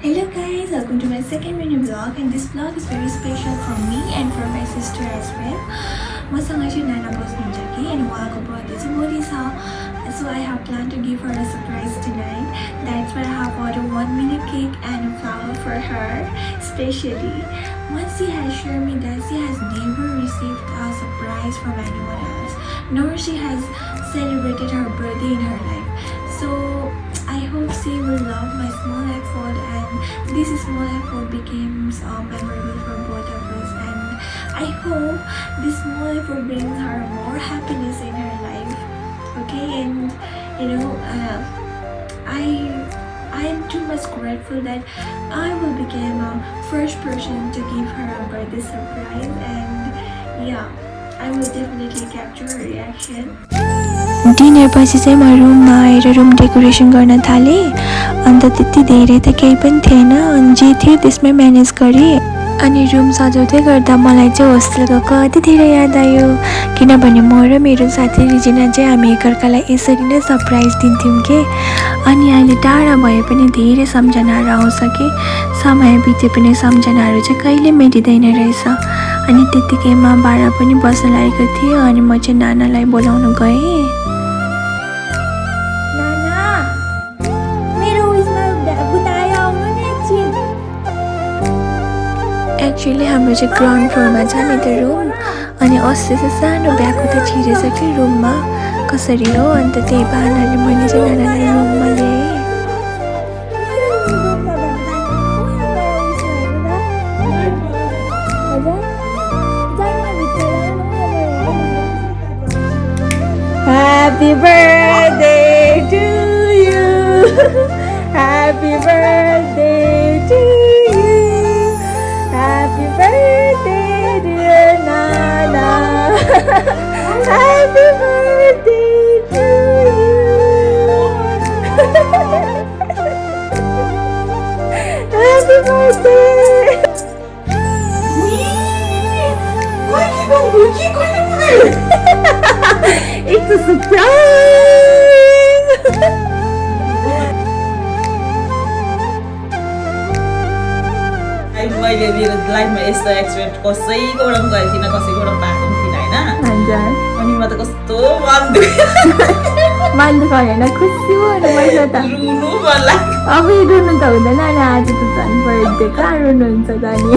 Hello guys, welcome to my second mini vlog, and this vlog is very special for me and for my sister as well. मसँग चाहिँ नाना बस्नुहुन्छ कि अनि उहाँको birthday चाहिँ भोलि छ. So I have planned to give her a surprise tonight. That's why I have ordered 1 minute cake and a flower for her specially. Once she has shared me that she has never received a surprise from anyone else, nor she has celebrated her birthday in her life. So I hope she will love my small effort, and this small effort becomes memorable for both of us. And I hope this small effort brings her more happiness in her life. Okay, and I am too much grateful that I will become a first person to give her a birthday surprise, and yeah, I will definitely capture her reaction. Dinner पछि चाहिँ म रुममा आएर room decoration गर्न थालेँ. अन्त त्यति धेरै त केही पनि थिएन, अनि जे थियो त्यसमै म्यानेज गरेँ. अनि रुम सजाउँदै गर्दा मलाई चाहिँ होस्टेलको कति धेरै याद आयो, किनभने म र मेरो साथी रिजिना चाहिँ हामी एकअर्कालाई यसरी नै सरप्राइज दिन्थ्यौँ के. अनि अहिले टाढा भए पनि धेरै सम्झनाहरू आउँछ कि समय बिते पनि सम्झनाहरू चाहिँ कहिले मेटिँदैन रहेछ. अनि त्यतिकैमा बाह्र पनि बस्न लागेको थियो, अनि म चाहिँ नानालाई बोलाउन गएँ. एक्चुअली हाम्रो चाहिँ ग्राउन्ड फ्लोरमा छ नि त्यो रुम, अनि अस्ति चाहिँ सानो ब्यागको त छिरेछ कि रुममा कसरी हो. अन्त त्यही बहानाले मैले चाहिँ नानालाई रुममा ल्याएँ. Happy birthday to you. Happy birthday to you. Happy birthday dear Nana. Happy birthday to you. Happy birthday. It's a surprise! मैले मेरो लाइफमा यस्तो एक्सपिरियन्स कसैकोबाट पनि गएको थिइनँ, कसैकोबाट पाएको पनि थिइनँ होइन. अनि म त कस्तो मन दुःख होइन, खुसी हुनुपर्छ त. रुनु मन लाग्यो. अब रुनु त हुँदैन, अनि आज त झन् बर्थडे कहाँ रुनुहुन्छ त. अनि